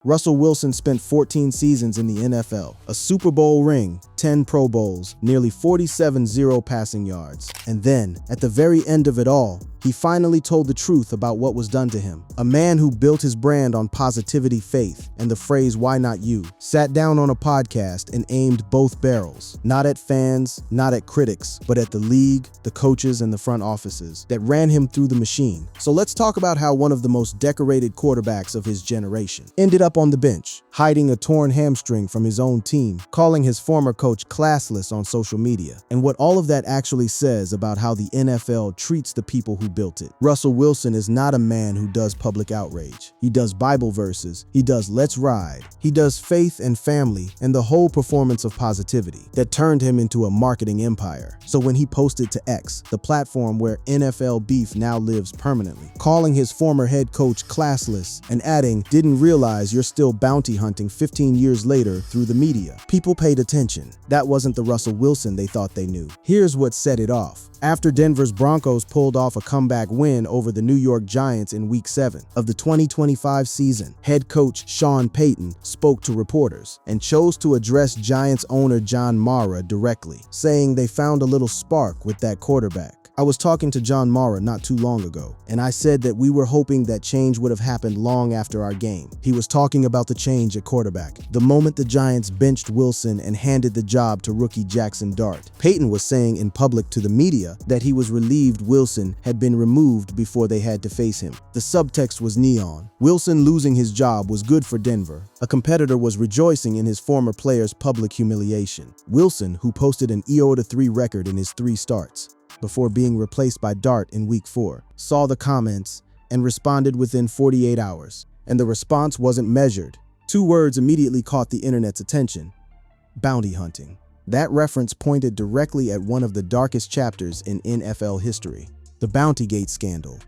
Russell Wilson spent 14 seasons in the NFL, a Super Bowl ring, 10 Pro Bowls, nearly 47 zero passing yards. And then, at the very end of it all, he finally told the truth about what was done to him. A man who built his brand on positivity, faith, and the phrase, "Why not you?" sat down on a podcast and aimed both barrels, not at fans, not at critics, but at the league, the coaches, and the front offices that ran him through the machine. So let's talk about how one of the most decorated quarterbacks of his generation ended up on the bench, hiding a torn hamstring from his own team, calling his former coach classless on social media, and what all of that actually says about how the NFL treats the people who built it. Russell Wilson is not a man who does public outrage. He does Bible verses, he does let's ride, he does faith and family, and the whole performance of positivity that turned him into a marketing empire. So when he posted to X, the platform where NFL beef now lives permanently, calling his former head coach classless and adding, "Didn't realize you're still bounty hunting 15 years later through the media," people paid attention. That wasn't the Russell Wilson they thought they knew. Here's what set it off. After Denver's Broncos pulled off a comeback win over the New York Giants in Week 7 of the 2025 season, head coach Sean Payton spoke to reporters and chose to address Giants owner John Mara directly, saying they found a little spark with that quarterback. "I was talking to John Mara not too long ago, and I said that we were hoping that change would have happened long after our game." He was talking about the change at quarterback, the moment the Giants benched Wilson and handed the job to rookie Jackson Dart. Payton was saying in public to the media that he was relieved Wilson had been removed before they had to face him. The subtext was neon. Wilson losing his job was good for Denver. A competitor was rejoicing in his former player's public humiliation. Wilson, who posted an 0-3 record in his 3 starts, before being replaced by Dart in Week 4, saw the comments and responded within 48 hours. And the response wasn't measured. 2 words immediately caught the internet's attention: bounty hunting. That reference pointed directly at one of the darkest chapters in NFL history, the Bountygate scandal,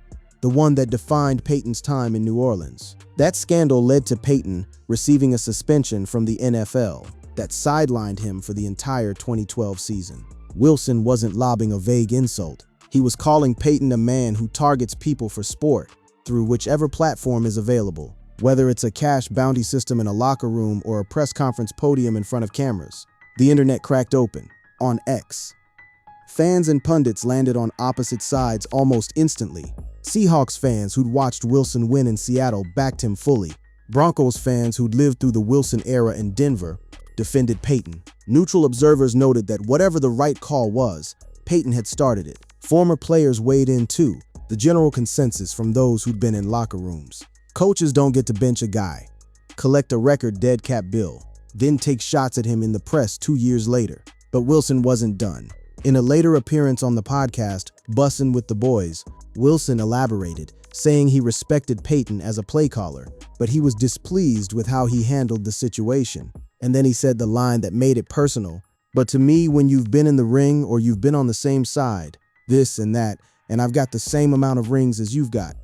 the one that defined Payton's time in New Orleans. That scandal led to Payton receiving a suspension from the NFL that sidelined him for the entire 2012 season. Wilson wasn't lobbing a vague insult. He was calling Payton a man who targets people for sport through whichever platform is available, whether it's a cash bounty system in a locker room or a press conference podium in front of cameras. The internet cracked open. On X, fans and pundits landed on opposite sides almost instantly. Seahawks fans who'd watched Wilson win in Seattle backed him fully. Broncos fans who'd lived through the Wilson era in Denver defended Payton. Neutral observers noted that whatever the right call was, Payton had started it. Former players weighed in too, the general consensus from those who'd been in locker rooms. Coaches don't get to bench a guy, collect a record dead cap bill, then take shots at him in the press 2 years later. But Wilson wasn't done. In a later appearance on the podcast, Bussin' with the Boys, Wilson elaborated, saying he respected Payton as a play caller, but he was displeased with how he handled the situation. And then he said the line that made it personal: "But to me, when you've been in the ring or you've been on the same side, this and that, and I've got the same amount of rings as you've got,"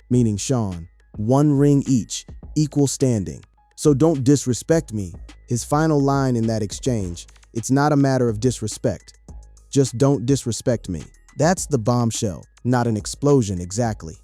meaning Sean, 1 ring each, equal standing. "So don't disrespect me." His final line in that exchange: "It's not a matter of disrespect. Just don't disrespect me." That's the bombshell, not an explosion exactly.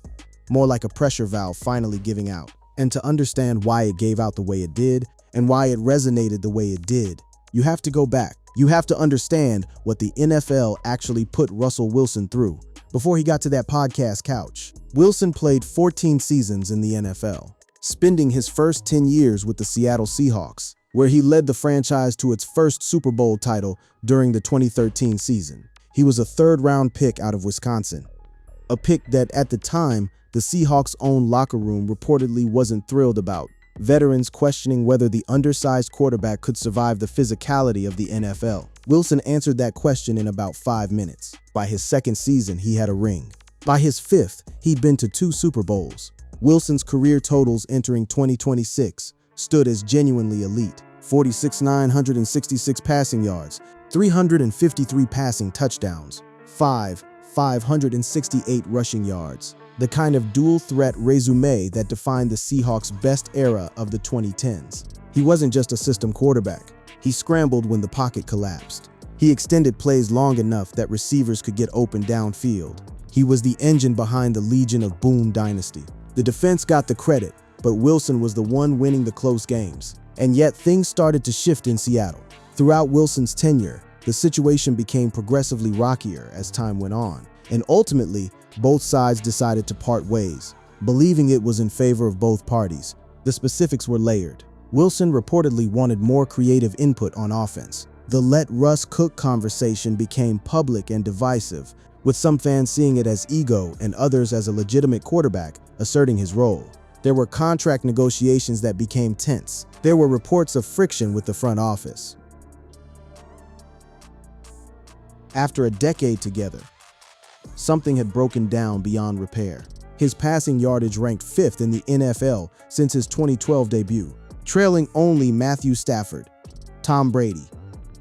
More like a pressure valve finally giving out. And to understand why it gave out the way it did, and why it resonated the way it did, you have to go back. You have to understand what the NFL actually put Russell Wilson through before he got to that podcast couch. Wilson played 14 seasons in the NFL, spending his first 10 years with the Seattle Seahawks, where he led the franchise to its first Super Bowl title during the 2013 season. He was a 3rd-round pick out of Wisconsin, a pick that at the time the Seahawks' own locker room reportedly wasn't thrilled about. Veterans questioning whether the undersized quarterback could survive the physicality of the NFL. Wilson answered that question in about 5 minutes. By his 2nd season, he had a ring. By his 5th, he'd been to 2 Super Bowls. Wilson's career totals entering 2026 stood as genuinely elite: 46,966 passing yards, 353 passing touchdowns, 568 rushing yards. The kind of dual-threat resume that defined the Seahawks' best era of the 2010s. He wasn't just a system quarterback. He scrambled when the pocket collapsed. He extended plays long enough that receivers could get open downfield. He was the engine behind the Legion of Boom dynasty. The defense got the credit, but Wilson was the one winning the close games. And yet things started to shift in Seattle. Throughout Wilson's tenure, the situation became progressively rockier as time went on, and ultimately, both sides decided to part ways, believing it was in favor of both parties. The specifics were layered. Wilson reportedly wanted more creative input on offense. The "let Russ cook" conversation became public and divisive, with some fans seeing it as ego and others as a legitimate quarterback asserting his role. There were contract negotiations that became tense. There were reports of friction with the front office. After a decade together, something had broken down beyond repair. His passing yardage ranked 5th in the NFL since his 2012 debut, trailing only Matthew Stafford, Tom Brady,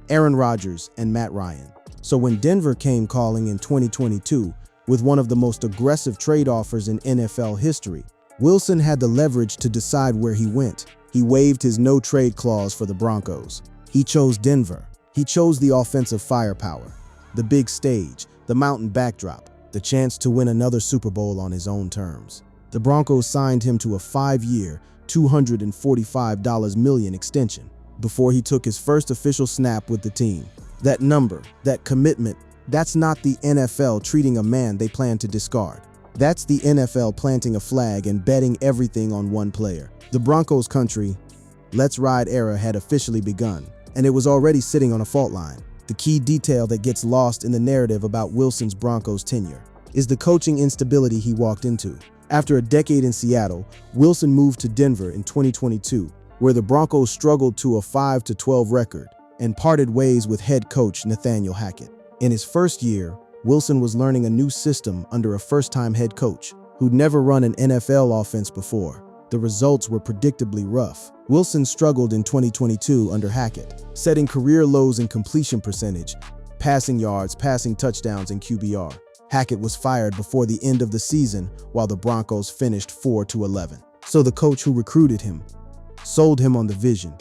Aaron Rodgers, and Matt Ryan. So when Denver came calling in 2022 with one of the most aggressive trade offers in NFL history, Wilson had the leverage to decide where he went. He waived his no-trade clause for the Broncos. He chose Denver. He chose the offensive firepower, the big stage, the mountain backdrop, the chance to win another Super Bowl on his own terms. The Broncos signed him to a 5-year, $245 million extension before he took his first official snap with the team. That number, that commitment, that's not the NFL treating a man they plan to discard. That's the NFL planting a flag and betting everything on one player. The Broncos country, let's ride era had officially begun, and it was already sitting on a fault line. The key detail that gets lost in the narrative about Wilson's Broncos tenure is the coaching instability he walked into. After a decade in Seattle, Wilson moved to Denver in 2022, where the Broncos struggled to a 5-12 record and parted ways with head coach Nathaniel Hackett. In his first year, Wilson was learning a new system under a first-time head coach who'd never run an NFL offense before. The results were predictably rough. Wilson struggled in 2022 under Hackett, setting career lows in completion percentage, passing yards, passing touchdowns, and QBR. Hackett was fired before the end of the season while the Broncos finished 4-11. So the coach who recruited him, sold him on the vision,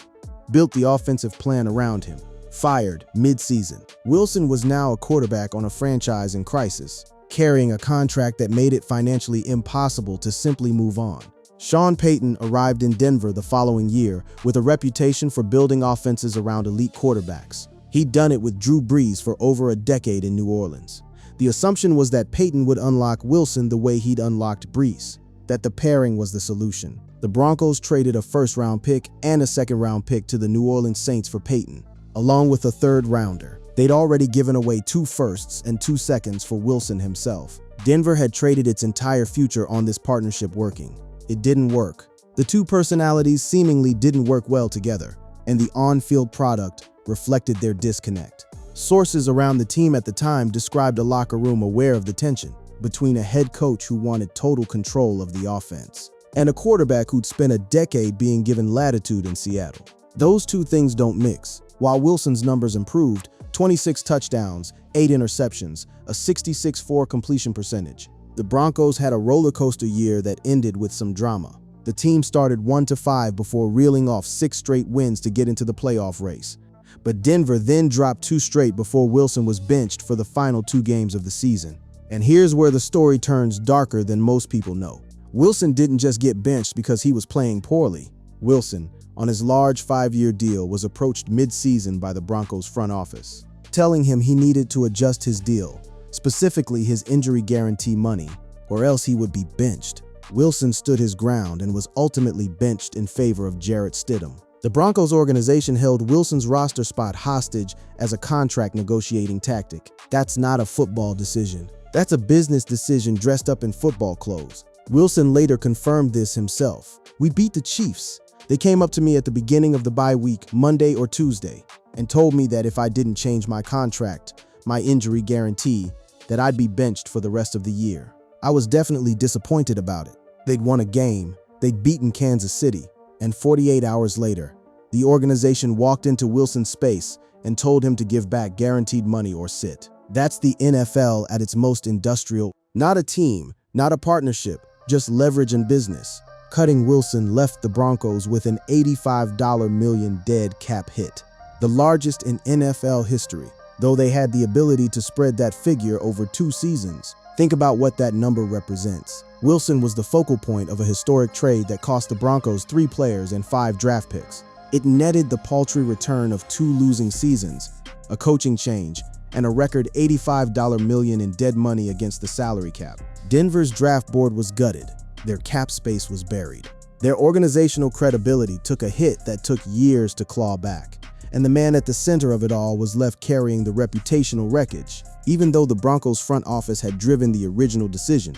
built the offensive plan around him, fired mid-season. Wilson was now a quarterback on a franchise in crisis, carrying a contract that made it financially impossible to simply move on. Sean Payton arrived in Denver the following year with a reputation for building offenses around elite quarterbacks. He'd done it with Drew Brees for over a decade in New Orleans. The assumption was that Payton would unlock Wilson the way he'd unlocked Brees, that the pairing was the solution. The Broncos traded a first-round pick and a second-round pick to the New Orleans Saints for Payton, along with a third-rounder. They'd already given away 2 firsts and 2 seconds for Wilson himself. Denver had traded its entire future on this partnership working. It didn't work. The two personalities seemingly didn't work well together, and the on-field product reflected their disconnect. Sources around the team at the time described a locker room aware of the tension between a head coach who wanted total control of the offense and a quarterback who'd spent a decade being given latitude in Seattle. Those two things don't mix. While Wilson's numbers improved, 26 touchdowns, 8 interceptions, a 66.4 completion percentage, the Broncos had a roller coaster year that ended with some drama. The team started 1-5 before reeling off 6 straight wins to get into the playoff race. But Denver then dropped 2 straight before Wilson was benched for the final 2 games of the season. And here's where the story turns darker than most people know. Wilson didn't just get benched because he was playing poorly. Wilson, on his large 5-year deal, was approached mid-season by the Broncos front office, telling him he needed to adjust his deal, specifically his injury guarantee money, or else he would be benched. Wilson stood his ground and was ultimately benched in favor of Jarrett Stidham. The Broncos organization held Wilson's roster spot hostage as a contract negotiating tactic. That's not a football decision. That's a business decision dressed up in football clothes. Wilson later confirmed this himself. "We beat the Chiefs. They came up to me at the beginning of the bye week, Monday or Tuesday, and told me that if I didn't change my contract, my injury guarantee, that I'd be benched for the rest of the year. I was definitely disappointed about it. They'd won a game, they'd beaten Kansas City, and 48 hours later, the organization walked into Wilson's space and told him to give back guaranteed money or sit." That's the NFL at its most industrial. Not a team, not a partnership, just leverage and business. Cutting Wilson left the Broncos with an $85 million dead cap hit, the largest in NFL history, though they had the ability to spread that figure over 2 seasons. Think about what that number represents. Wilson was the focal point of a historic trade that cost the Broncos 3 players and 5 draft picks. It netted the paltry return of 2 losing seasons, a coaching change, and a record $85 million in dead money against the salary cap. Denver's draft board was gutted. Their cap space was buried. Their organizational credibility took a hit that took years to claw back. And the man at the center of it all was left carrying the reputational wreckage, even though the Broncos front office had driven the original decision,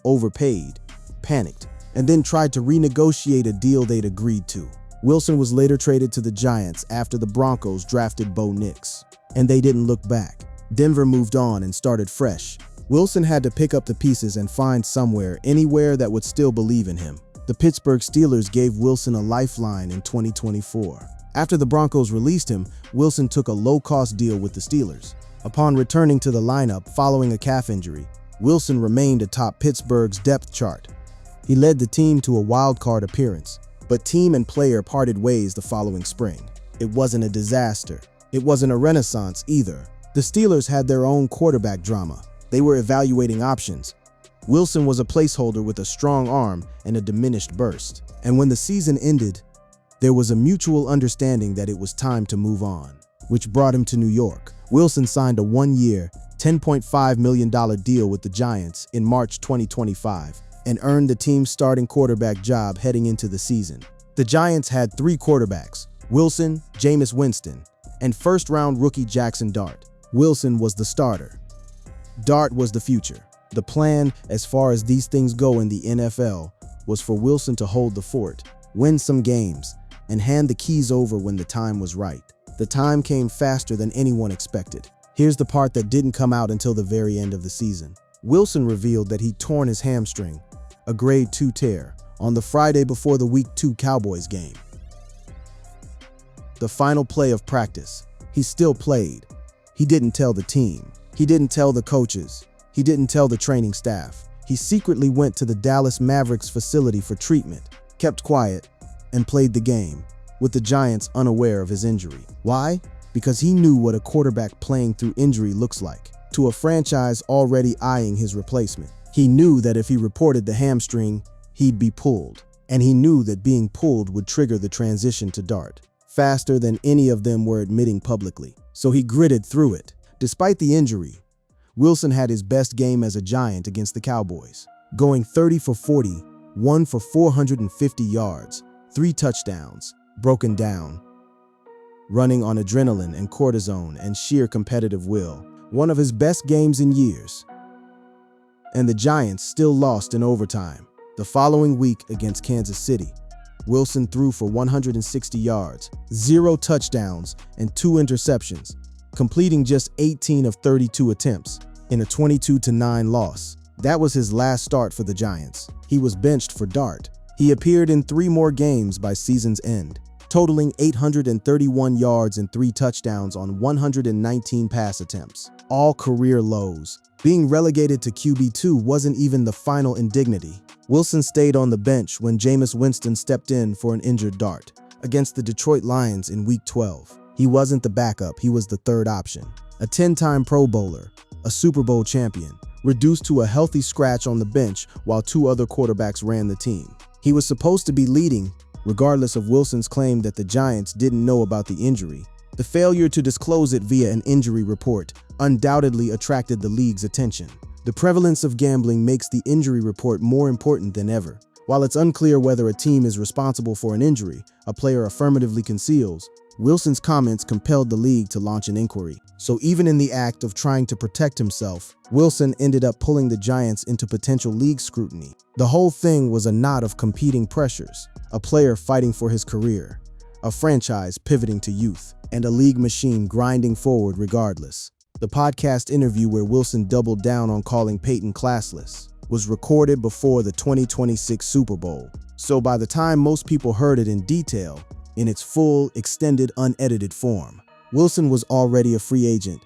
overpaid, panicked, and then tried to renegotiate a deal they'd agreed to. Wilson was later traded to the Giants after the Broncos drafted Bo Nix, and they didn't look back. Denver moved on and started fresh. Wilson had to pick up the pieces and find somewhere, anywhere that would still believe in him. The Pittsburgh Steelers gave Wilson a lifeline in 2024. After the Broncos released him, Wilson took a low-cost deal with the Steelers. Upon returning to the lineup following a calf injury, Wilson remained atop Pittsburgh's depth chart. He led the team to a wild-card appearance, but team and player parted ways the following spring. It wasn't a disaster. It wasn't a renaissance either. The Steelers had their own quarterback drama. They were evaluating options. Wilson was a placeholder with a strong arm and a diminished burst. And when the season ended, there was a mutual understanding that it was time to move on, which brought him to New York. Wilson signed a 1-year, $10.5 million deal with the Giants in March 2025 and earned the team's starting quarterback job heading into the season. The Giants had 3 quarterbacks, Wilson, Jameis Winston, and first-round rookie Jackson Dart. Wilson was the starter. Dart was the future. The plan, as far as these things go in the NFL, was for Wilson to hold the fort, win some games, and hand the keys over when the time was right. The time came faster than anyone expected. Here's the part that didn't come out until the very end of the season. Wilson revealed that he'd torn his hamstring, a grade 2 tear, on the Friday before the Week 2 Cowboys game. The final play of practice. He still played. He didn't tell the team. He didn't tell the coaches. He didn't tell the training staff. He secretly went to the Dallas Mavericks facility for treatment, kept quiet, and played the game, with the Giants unaware of his injury. Why? Because he knew what a quarterback playing through injury looks like, to a franchise already eyeing his replacement. He knew that if he reported the hamstring, he'd be pulled, and he knew that being pulled would trigger the transition to Dart, faster than any of them were admitting publicly. So he gritted through it. Despite the injury, Wilson had his best game as a Giant against the Cowboys, going 30 for 40, 1 for 450 yards, 3 touchdowns, broken down, running on adrenaline and cortisone and sheer competitive will, one of his best games in years. And the Giants still lost in overtime. The following week against Kansas City, Wilson threw for 160 yards, 0 touchdowns, and 2 interceptions, completing just 18 of 32 attempts in a 22-9 loss. That was his last start for the Giants. He was benched for Dart. He appeared in 3 more games by season's end, totaling 831 yards and 3 touchdowns on 119 pass attempts, all career lows. Being relegated to QB2 wasn't even the final indignity. Wilson stayed on the bench when Jameis Winston stepped in for an injured Dart against the Detroit Lions in Week 12. He wasn't the backup, he was the third option. A 10-time Pro Bowler, a Super Bowl champion, reduced to a healthy scratch on the bench while 2 other quarterbacks ran the team. He was supposed to be leading, regardless of Wilson's claim that the Giants didn't know about the injury. The failure to disclose it via an injury report undoubtedly attracted the league's attention. The prevalence of gambling makes the injury report more important than ever. While it's unclear whether a team is responsible for an injury a player affirmatively conceals, Wilson's comments compelled the league to launch an inquiry. So even in the act of trying to protect himself, Wilson ended up pulling the Giants into potential league scrutiny. The whole thing was a knot of competing pressures, a player fighting for his career, a franchise pivoting to youth, and a league machine grinding forward regardless. The podcast interview where Wilson doubled down on calling Peyton classless was recorded before the 2026 Super Bowl. So by the time most people heard it in detail, in its full, extended, unedited form, Wilson was already a free agent,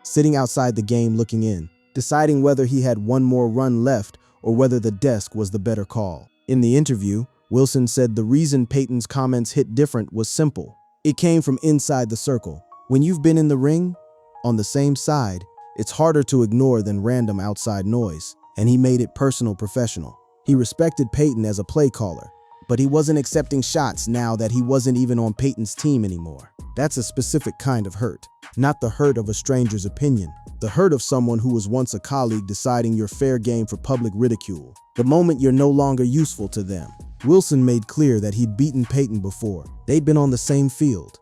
sitting outside the game looking in, deciding whether he had one more run left or whether the desk was the better call. In the interview, Wilson said the reason Peyton's comments hit different was simple. It came from inside the circle. When you've been in the ring, on the same side, it's harder to ignore than random outside noise, and he made it personal professional. He respected Peyton as a play caller, but he wasn't accepting shots now that he wasn't even on Peyton's team anymore. That's a specific kind of hurt, not the hurt of a stranger's opinion. The hurt of someone who was once a colleague deciding you're fair game for public ridicule, the moment you're no longer useful to them. Wilson made clear that he'd beaten Peyton before. They'd been on the same field.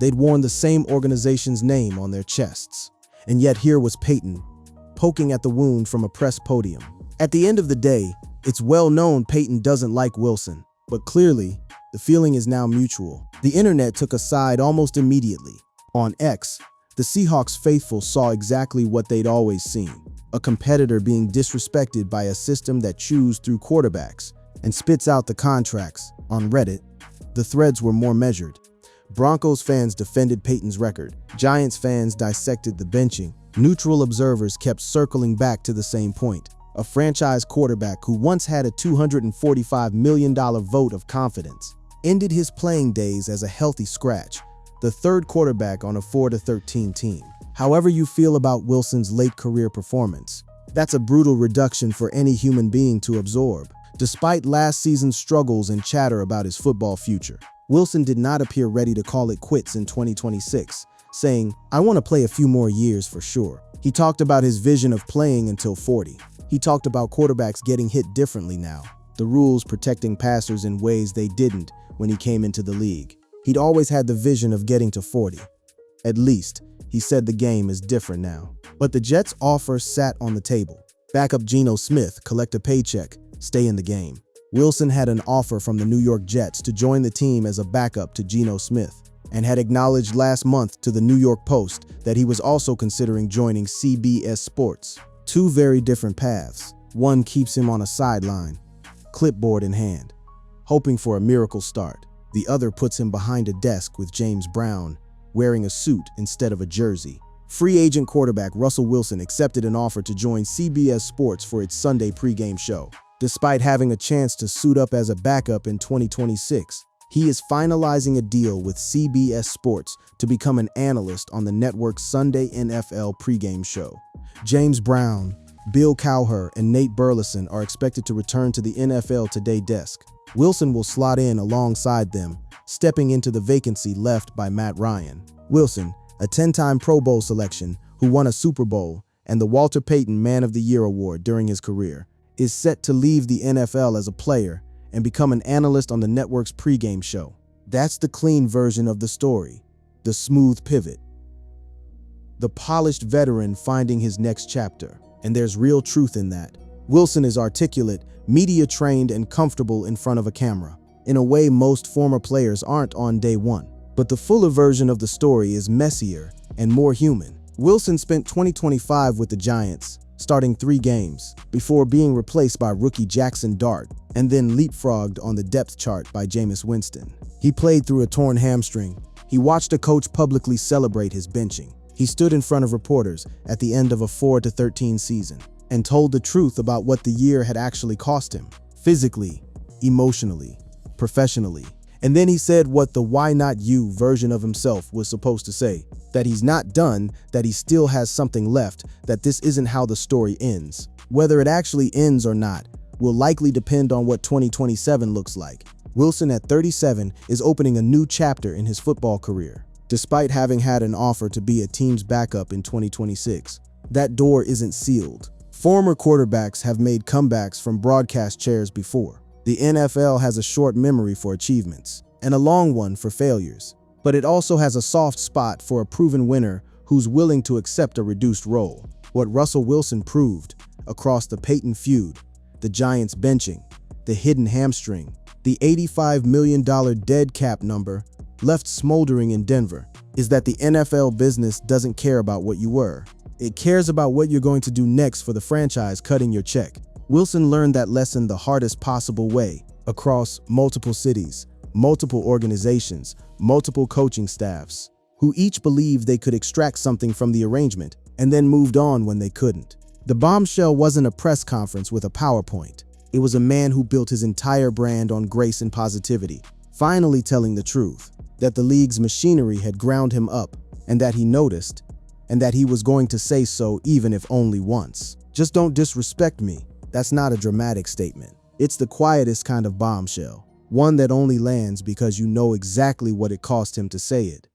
They'd worn the same organization's name on their chests. And yet here was Peyton, poking at the wound from a press podium. At the end of the day, it's well known Peyton doesn't like Wilson, but clearly, the feeling is now mutual. The internet took a side almost immediately. On X, the Seahawks faithful saw exactly what they'd always seen: a competitor being disrespected by a system that chews through quarterbacks and spits out the contracts. On Reddit, the threads were more measured. Broncos fans defended Peyton's record. Giants fans dissected the benching. Neutral observers kept circling back to the same point. A franchise quarterback who once had a $245 million vote of confidence ended his playing days as a healthy scratch, the third quarterback on a 4-13 team. However you feel about Wilson's late career performance, that's a brutal reduction for any human being to absorb. Despite last season's struggles and chatter about his football future, Wilson did not appear ready to call it quits in 2026, saying, "I want to play a few more years for sure." He talked about his vision of playing until 40. He talked about quarterbacks getting hit differently now, the rules protecting passers in ways they didn't when he came into the league. He'd always had the vision of getting to 40. At least, he said the game is different now. But the Jets' offer sat on the table. Backup Geno Smith, collect a paycheck, stay in the game. Wilson had an offer from the New York Jets to join the team as a backup to Geno Smith, and had acknowledged last month to the New York Post that he was also considering joining CBS Sports. Two very different paths. One keeps him on a sideline, clipboard in hand, hoping for a miracle start. The other puts him behind a desk with James Brown, wearing a suit instead of a jersey. Free agent quarterback Russell Wilson accepted an offer to join CBS Sports for its Sunday pregame show. Despite having a chance to suit up as a backup in 2026, he is finalizing a deal with CBS Sports to become an analyst on the network's Sunday NFL pregame show. James Brown, Bill Cowher, and Nate Burleson are expected to return to the NFL Today desk. Wilson will slot in alongside them, stepping into the vacancy left by Matt Ryan. Wilson, a 10-time Pro Bowl selection who won a Super Bowl and the Walter Payton Man of the Year award during his career, is set to leave the NFL as a player and become an analyst on the network's pregame show. That's the clean version of the story, the smooth pivot. The polished veteran finding his next chapter, and there's real truth in that. Wilson is articulate, media-trained, and comfortable in front of a camera, in a way most former players aren't on day one. But the fuller version of the story is messier and more human. Wilson spent 2025 with the Giants, starting 3 games, before being replaced by rookie Jackson Dart, and then leapfrogged on the depth chart by Jameis Winston. He played through a torn hamstring. He watched a coach publicly celebrate his benching. He stood in front of reporters at the end of a 4-13 season and told the truth about what the year had actually cost him, physically, emotionally, professionally. And then he said what the "why not you" version of himself was supposed to say, that he's not done, that he still has something left, that this isn't how the story ends. Whether it actually ends or not will likely depend on what 2027 looks like. Wilson, at 37, is opening a new chapter in his football career. Despite having had an offer to be a team's backup in 2026, that door isn't sealed. Former quarterbacks have made comebacks from broadcast chairs before. The NFL has a short memory for achievements, and a long one for failures. But it also has a soft spot for a proven winner who's willing to accept a reduced role. What Russell Wilson proved across the Peyton feud, the Giants benching, the hidden hamstring, the $85 million dead cap number left smoldering in Denver, is that the NFL business doesn't care about what you were. It cares about what you're going to do next for the franchise cutting your check. Wilson learned that lesson the hardest possible way, across multiple cities, multiple organizations, multiple coaching staffs, who each believed they could extract something from the arrangement and then moved on when they couldn't. The bombshell wasn't a press conference with a PowerPoint. It was a man who built his entire brand on grace and positivity, finally telling the truth, that the league's machinery had ground him up, and that he noticed, and that he was going to say so even if only once. Just don't disrespect me. That's not a dramatic statement. It's the quietest kind of bombshell, one that only lands because you know exactly what it cost him to say it.